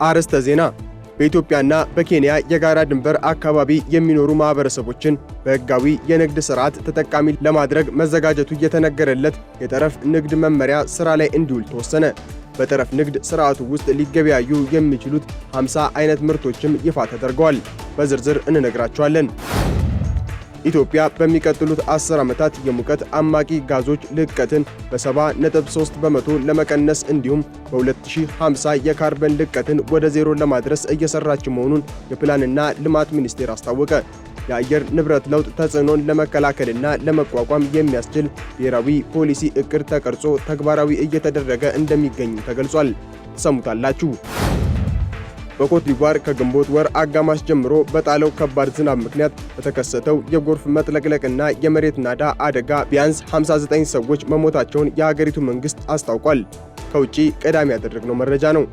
አርዕስተ ዜና። በኢትዮጵያና በኬንያ የጋራ ድንበር አካባቢ የሚኖሩ ማህበረሰቦችን በህጋዊ የንግድ ስርዓት ተጠቃሚ ለማድረግ መዘጋጀቱ የተነገረለት የጠረፍ ንግድ መመሪያ ስራ ላይ እንዲውል ተወሰነ። በጠረፍ ንግድ ስርዓቱ ውስጥ ሊገበያዩ የሚችሉት 50 አይነት ምርቶችም ይፋ ተደርገዋል። በዝርዝር እንነግራቸዋለን። ኢትዮጵያ በሚቀጥሉት 10 ዓመታት የሙቀት አማቂ ጋዞች ልቀትን በ70.3 በመቶ ለመቀነስ እንዲሁም በ2050 የካርበን ልቀትን ወደ ዜሮ ለማድረስ እየሰራች መሆኑን የፕላንና ልማት ሚኒስቴር አስታወቀ። የአየር ንብረት ለውጥ ተጽዕኖን ለመከላከልና ለመቋቋም የሚያስችል ብሔራዊ ፖሊሲ እቅድ ተቀርጾ ተግባራዊ እየተደረገ እንደሚገኝ ተገልጿል። ትሰሙታላችሁ። በኮት ዲቯር ከግንቦት ወር አጋማሽ ጀምሮ በጣለው ከባድ ዝናብ ምክንያት በተከሰተው የጎርፍ መጥለቅለቅና የመሬት ናዳ አደጋ ቢያንስ 59 ሰዎች መሞታቸውን የሀገሪቱ መንግስት አስታውቋል። ከውጪ ቀዳሚ ያደረግነው መረጃ ነው።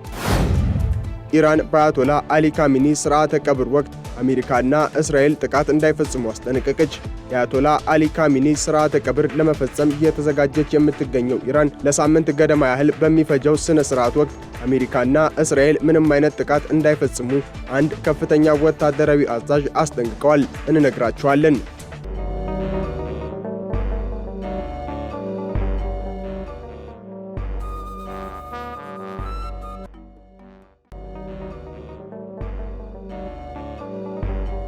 ኢራን በአያቶላ አሊ ካሚኒ ስርዓተ ቀብር ወቅት አሜሪካና እስራኤል ጥቃት እንዳይፈጽሙ አስጠነቀቀች። የአያቶላ አሊ ካሚኒ ስርዓተ ቀብር ለመፈጸም እየተዘጋጀች የምትገኘው ኢራን ለሳምንት ገደማ ያህል በሚፈጀው ስነ ስርዓት ወቅት አሜሪካና እስራኤል ምንም አይነት ጥቃት እንዳይፈጽሙ አንድ ከፍተኛ ወታደራዊ አዛዥ አስጠንቅቀዋል። እንነግራችኋለን።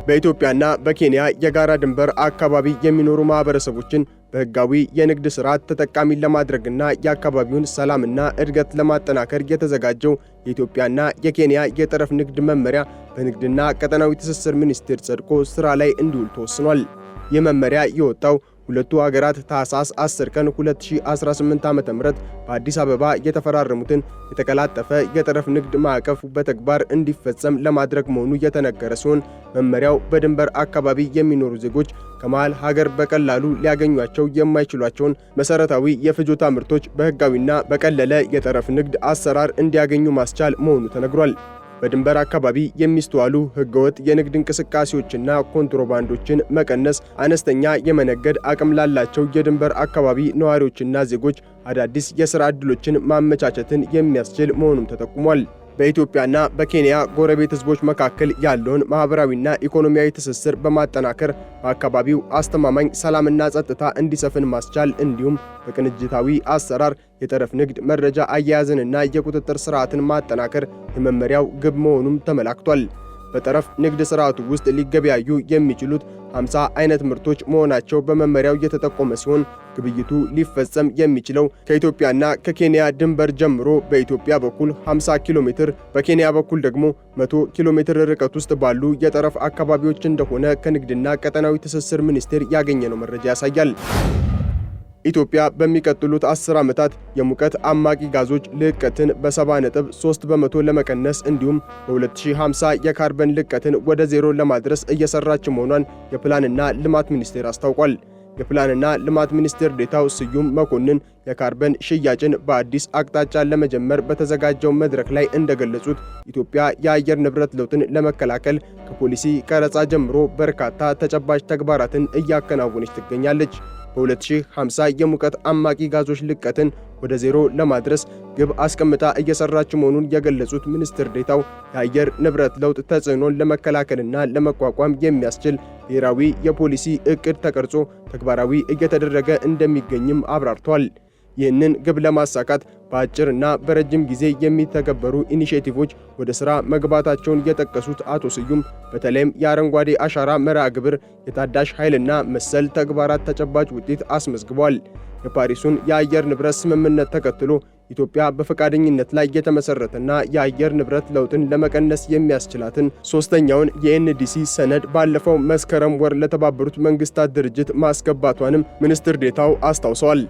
በኢትዮጵያና በኬንያ የጋራ ድንበር አካባቢ የሚኖሩ ማህበረሰቦችን በህጋዊ የንግድ ስርዓት ተጠቃሚ ለማድረግና የአካባቢውን ሰላምና እድገት ለማጠናከር የተዘጋጀው የኢትዮጵያና የኬንያ የጠረፍ ንግድ መመሪያ በንግድና ቀጠናዊ ትስስር ሚኒስቴር ጸድቆ ስራ ላይ እንዲውል ተወስኗል። ይህ መመሪያ የወጣው ሁለቱ ሀገራት ታህሳስ 10 ቀን 2018 ዓ.ም በአዲስ አበባ የተፈራረሙትን የተቀላጠፈ የጠረፍ ንግድ ማዕቀፍ በተግባር እንዲፈጸም ለማድረግ መሆኑ የተነገረ ሲሆን መመሪያው በድንበር አካባቢ የሚኖሩ ዜጎች ከመሃል ሀገር በቀላሉ ሊያገኟቸው የማይችሏቸውን መሰረታዊ የፍጆታ ምርቶች በህጋዊና በቀለለ የጠረፍ ንግድ አሰራር እንዲያገኙ ማስቻል መሆኑ ተነግሯል። በድንበር አካባቢ የሚስተዋሉ ህገወጥ የንግድ እንቅስቃሴዎችና ኮንትሮባንዶችን መቀነስ፣ አነስተኛ የመነገድ አቅም ላላቸው የድንበር አካባቢ ነዋሪዎችና ዜጎች አዳዲስ የሥራ ዕድሎችን ማመቻቸትን የሚያስችል መሆኑም ተጠቁሟል። በኢትዮጵያና በኬንያ ጎረቤት ህዝቦች መካከል ያለውን ማህበራዊና ኢኮኖሚያዊ ትስስር በማጠናከር በአካባቢው አስተማማኝ ሰላምና ጸጥታ እንዲሰፍን ማስቻል እንዲሁም በቅንጅታዊ አሰራር የጠረፍ ንግድ መረጃ አያያዝንና የቁጥጥር ስርዓትን ማጠናከር የመመሪያው ግብ መሆኑም ተመላክቷል። በጠረፍ ንግድ ስርዓቱ ውስጥ ሊገበያዩ የሚችሉት 50 አይነት ምርቶች መሆናቸው በመመሪያው የተጠቆመ ሲሆን ግብይቱ ሊፈጸም የሚችለው ከኢትዮጵያና ከኬንያ ድንበር ጀምሮ በኢትዮጵያ በኩል 50 ኪሎ ሜትር በኬንያ በኩል ደግሞ 100 ኪሎ ሜትር ርቀት ውስጥ ባሉ የጠረፍ አካባቢዎች እንደሆነ ከንግድና ቀጠናዊ ትስስር ሚኒስቴር ያገኘነው መረጃ ያሳያል። ኢትዮጵያ በሚቀጥሉት 10 ዓመታት የሙቀት አማቂ ጋዞች ልቀትን በ70.3 በመቶ ለመቀነስ እንዲሁም በ2050 የካርበን ልቀትን ወደ ዜሮ ለማድረስ እየሰራች መሆኗን የፕላንና ልማት ሚኒስቴር አስታውቋል። የፕላንና ልማት ሚኒስቴር ዴኤታው ስዩም መኮንን የካርበን ሽያጭን በአዲስ አቅጣጫ ለመጀመር በተዘጋጀው መድረክ ላይ እንደገለጹት ኢትዮጵያ የአየር ንብረት ለውጥን ለመከላከል ከፖሊሲ ቀረጻ ጀምሮ በርካታ ተጨባጭ ተግባራትን እያከናወነች ትገኛለች። በ2050 የሙቀት አማቂ ጋዞች ልቀትን ወደ ዜሮ ለማድረስ ግብ አስቀምጣ እየሰራች መሆኑን የገለጹት ሚኒስትር ዴኤታው የአየር ንብረት ለውጥ ተጽዕኖን ለመከላከልና ለመቋቋም የሚያስችል ብሔራዊ የፖሊሲ እቅድ ተቀርጾ ተግባራዊ እየተደረገ እንደሚገኝም አብራርተዋል። ይህንን ግብ ለማሳካት በአጭርና በረጅም ጊዜ የሚተገበሩ ኢኒሼቲቮች ወደ ሥራ መግባታቸውን የጠቀሱት አቶ ስዩም በተለይም የአረንጓዴ አሻራ መርሃ ግብር፣ የታዳሽ ኃይልና መሰል ተግባራት ተጨባጭ ውጤት አስመዝግበዋል። የፓሪሱን የአየር ንብረት ስምምነት ተከትሎ ኢትዮጵያ በፈቃደኝነት ላይ የተመሰረተና የአየር ንብረት ለውጥን ለመቀነስ የሚያስችላትን ሶስተኛውን የኤንዲሲ ሰነድ ባለፈው መስከረም ወር ለተባበሩት መንግስታት ድርጅት ማስገባቷንም ሚኒስትር ዴኤታው አስታውሰዋል።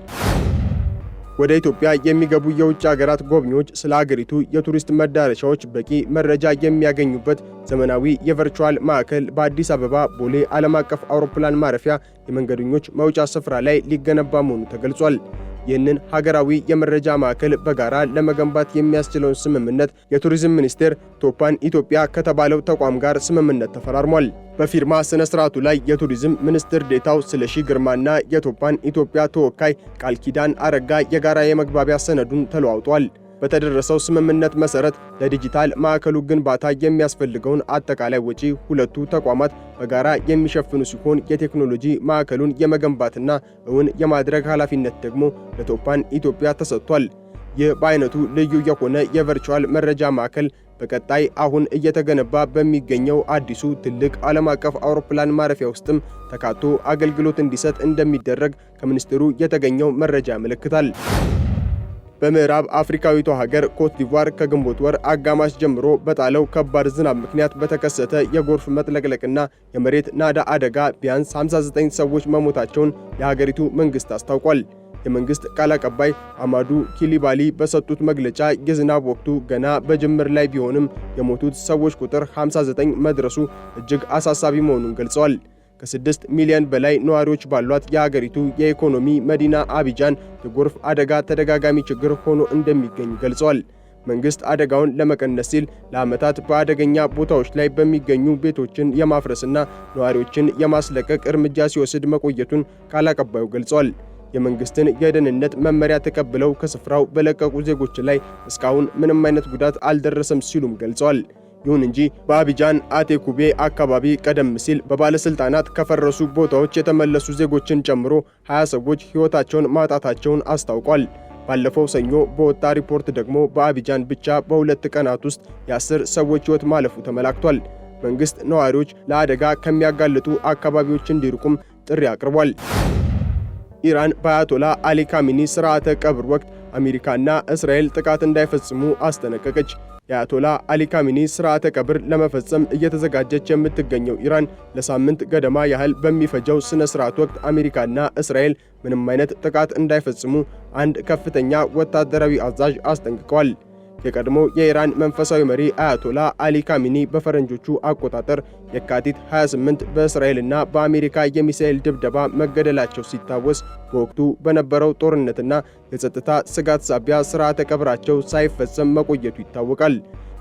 ወደ ኢትዮጵያ የሚገቡ የውጭ ሀገራት ጎብኚዎች ስለ ሀገሪቱ የቱሪስት መዳረሻዎች በቂ መረጃ የሚያገኙበት ዘመናዊ የቨርቹዋል ማዕከል በአዲስ አበባ ቦሌ ዓለም አቀፍ አውሮፕላን ማረፊያ የመንገደኞች መውጫ ስፍራ ላይ ሊገነባ መሆኑ ተገልጿል። ይህንን ሀገራዊ የመረጃ ማዕከል በጋራ ለመገንባት የሚያስችለውን ስምምነት የቱሪዝም ሚኒስቴር ቶፓን ኢትዮጵያ ከተባለው ተቋም ጋር ስምምነት ተፈራርሟል። በፊርማ ስነ ስርዓቱ ላይ የቱሪዝም ሚኒስትር ዴኤታው ስለሺ ግርማና የቶፓን ኢትዮጵያ ተወካይ ቃል ኪዳን አረጋ የጋራ የመግባቢያ ሰነዱን ተለዋውጧል። በተደረሰው ስምምነት መሰረት ለዲጂታል ማዕከሉ ግንባታ የሚያስፈልገውን አጠቃላይ ወጪ ሁለቱ ተቋማት በጋራ የሚሸፍኑ ሲሆን የቴክኖሎጂ ማዕከሉን የመገንባትና እውን የማድረግ ኃላፊነት ደግሞ ለቶፓን ኢትዮጵያ ተሰጥቷል። ይህ በአይነቱ ልዩ የሆነ የቨርቹዋል መረጃ ማዕከል በቀጣይ አሁን እየተገነባ በሚገኘው አዲሱ ትልቅ ዓለም አቀፍ አውሮፕላን ማረፊያ ውስጥም ተካቶ አገልግሎት እንዲሰጥ እንደሚደረግ ከሚኒስትሩ የተገኘው መረጃ ያመለክታል። በምዕራብ አፍሪካዊቷ ሀገር ኮት ዲቯር ከግንቦት ወር አጋማሽ ጀምሮ በጣለው ከባድ ዝናብ ምክንያት በተከሰተ የጎርፍ መጥለቅለቅና የመሬት ናዳ አደጋ ቢያንስ 59 ሰዎች መሞታቸውን የሀገሪቱ መንግስት አስታውቋል። የመንግስት ቃል አቀባይ አማዱ ኪሊባሊ በሰጡት መግለጫ የዝናብ ወቅቱ ገና በጅምር ላይ ቢሆንም የሞቱት ሰዎች ቁጥር 59 መድረሱ እጅግ አሳሳቢ መሆኑን ገልጸዋል። ከ6 ሚሊዮን በላይ ነዋሪዎች ባሏት የሀገሪቱ የኢኮኖሚ መዲና አቢጃን የጎርፍ አደጋ ተደጋጋሚ ችግር ሆኖ እንደሚገኝ ገልጸዋል። መንግስት አደጋውን ለመቀነስ ሲል ለዓመታት በአደገኛ ቦታዎች ላይ በሚገኙ ቤቶችን የማፍረስና ነዋሪዎችን የማስለቀቅ እርምጃ ሲወስድ መቆየቱን ቃል አቀባዩ ገልጸዋል። የመንግስትን የደህንነት መመሪያ ተቀብለው ከስፍራው በለቀቁ ዜጎች ላይ እስካሁን ምንም አይነት ጉዳት አልደረሰም ሲሉም ገልጸዋል። ይሁን እንጂ በአቢጃን አቴኩቤ አካባቢ ቀደም ሲል በባለስልጣናት ከፈረሱ ቦታዎች የተመለሱ ዜጎችን ጨምሮ 20 ሰዎች ሕይወታቸውን ማጣታቸውን አስታውቋል። ባለፈው ሰኞ በወጣ ሪፖርት ደግሞ በአቢጃን ብቻ በሁለት ቀናት ውስጥ የ10 ሰዎች ሕይወት ማለፉ ተመላክቷል። መንግስት ነዋሪዎች ለአደጋ ከሚያጋልጡ አካባቢዎች እንዲርቁም ጥሪ አቅርቧል። ኢራን በአያቶላ አሊ ካሚኒ ሥርዓተ ቀብር ወቅት አሜሪካና እስራኤል ጥቃት እንዳይፈጽሙ አስጠነቀቀች። የአያቶላ አሊ ካሚኒ ሥርዓተ ቀብር ለመፈጸም እየተዘጋጀች የምትገኘው ኢራን ለሳምንት ገደማ ያህል በሚፈጀው ሥነ ሥርዓት ወቅት አሜሪካና እስራኤል ምንም አይነት ጥቃት እንዳይፈጽሙ አንድ ከፍተኛ ወታደራዊ አዛዥ አስጠንቅቀዋል። የቀድሞ የኢራን መንፈሳዊ መሪ አያቶላ አሊ ካሚኒ በፈረንጆቹ አቆጣጠር የካቲት 28 በእስራኤልና በአሜሪካ የሚሳኤል ድብደባ መገደላቸው ሲታወስ በወቅቱ በነበረው ጦርነትና የጸጥታ ስጋት ሳቢያ ሥርዓተ ቀብራቸው ሳይፈጸም መቆየቱ ይታወቃል።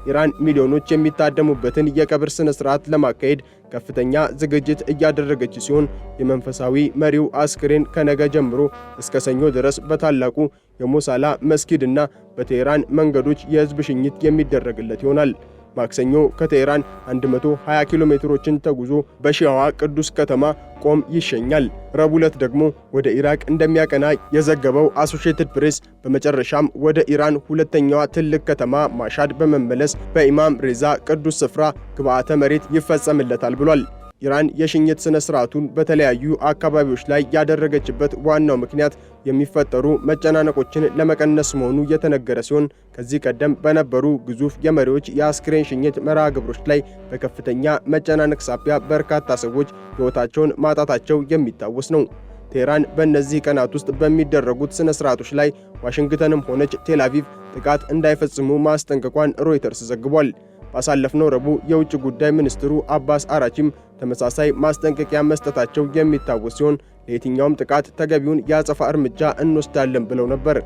ኢራን ሚሊዮኖች የሚታደሙበትን የቀብር ሥነ ሥርዓት ለማካሄድ ከፍተኛ ዝግጅት እያደረገች ሲሆን የመንፈሳዊ መሪው አስክሬን ከነገ ጀምሮ እስከ ሰኞ ድረስ በታላቁ የሞሳላ መስጊድና በቴህራን መንገዶች የሕዝብ ሽኝት የሚደረግለት ይሆናል። ማክሰኞ ከቴህራን 120 ኪሎ ሜትሮችን ተጉዞ በሺያዋ ቅዱስ ከተማ ቆም ይሸኛል። ረቡዕ ዕለት ደግሞ ወደ ኢራቅ እንደሚያቀና የዘገበው አሶሺየትድ ፕሬስ በመጨረሻም ወደ ኢራን ሁለተኛዋ ትልቅ ከተማ ማሻድ በመመለስ በኢማም ሬዛ ቅዱስ ስፍራ ግብዓተ መሬት ይፈጸምለታል ብሏል። ኢራን የሽኝት ሥነ ሥርዓቱን በተለያዩ አካባቢዎች ላይ ያደረገችበት ዋናው ምክንያት የሚፈጠሩ መጨናነቆችን ለመቀነስ መሆኑ የተነገረ ሲሆን ከዚህ ቀደም በነበሩ ግዙፍ የመሪዎች የአስክሬን ሽኝት መርሃ ግብሮች ላይ በከፍተኛ መጨናነቅ ሳቢያ በርካታ ሰዎች ሕይወታቸውን ማጣታቸው የሚታወስ ነው። ቴህራን በእነዚህ ቀናት ውስጥ በሚደረጉት ሥነ ሥርዓቶች ላይ ዋሽንግተንም ሆነች ቴል አቪቭ ጥቃት እንዳይፈጽሙ ማስጠንቀቋን ሮይተርስ ዘግቧል። ባሳለፍነው ረቡዕ የውጭ ጉዳይ ሚኒስትሩ አባስ አራቺም ተመሳሳይ ማስጠንቀቂያ መስጠታቸው የሚታወስ ሲሆን ለየትኛውም ጥቃት ተገቢውን የአጸፋ እርምጃ እንወስዳለን ብለው ነበር።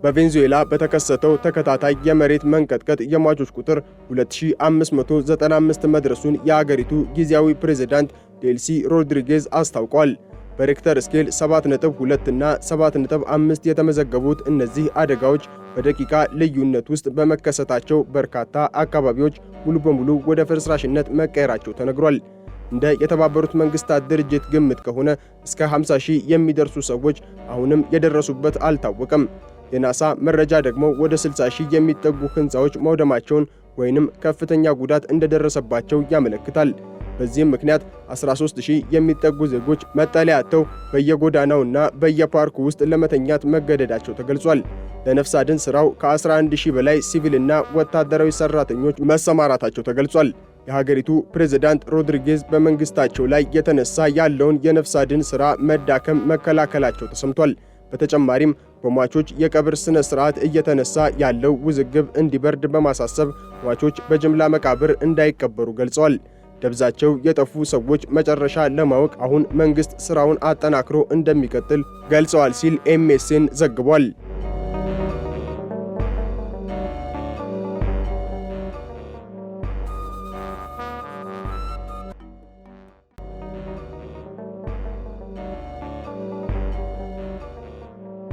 በቬንዙዌላ በተከሰተው ተከታታይ የመሬት መንቀጥቀጥ የሟቾች ቁጥር 2595 መድረሱን የአገሪቱ ጊዜያዊ ፕሬዝዳንት ዴልሲ ሮድሪጌዝ አስታውቋል። በሬክተር ስኬል 7.2 እና 7.5 የተመዘገቡት እነዚህ አደጋዎች በደቂቃ ልዩነት ውስጥ በመከሰታቸው በርካታ አካባቢዎች ሙሉ በሙሉ ወደ ፍርስራሽነት መቀየራቸው ተነግሯል። እንደ የተባበሩት መንግስታት ድርጅት ግምት ከሆነ እስከ 50,000 የሚደርሱ ሰዎች አሁንም የደረሱበት አልታወቀም። የናሳ መረጃ ደግሞ ወደ 60,000 የሚጠጉ ሕንፃዎች መውደማቸውን ወይንም ከፍተኛ ጉዳት እንደደረሰባቸው ያመለክታል። በዚህም ምክንያት 13,000 የሚጠጉ ዜጎች መጠለያ አጥተው በየጎዳናውና በየፓርኩ ውስጥ ለመተኛት መገደዳቸው ተገልጿል። ለነፍስ አድን ሥራው ከ11,000 በላይ ሲቪልና ወታደራዊ ሠራተኞች መሰማራታቸው ተገልጿል። የሀገሪቱ ፕሬዝዳንት ሮድሪጌዝ በመንግስታቸው ላይ የተነሳ ያለውን የነፍስ አድን ሥራ መዳከም መከላከላቸው ተሰምቷል። በተጨማሪም በሟቾች የቀብር ሥነ ሥርዓት እየተነሳ ያለው ውዝግብ እንዲበርድ በማሳሰብ ሟቾች በጅምላ መቃብር እንዳይቀበሩ ገልጸዋል። ደብዛቸው የጠፉ ሰዎች መጨረሻ ለማወቅ አሁን መንግስት ሥራውን አጠናክሮ እንደሚቀጥል ገልጸዋል ሲል ኤምኤስኤን ዘግቧል።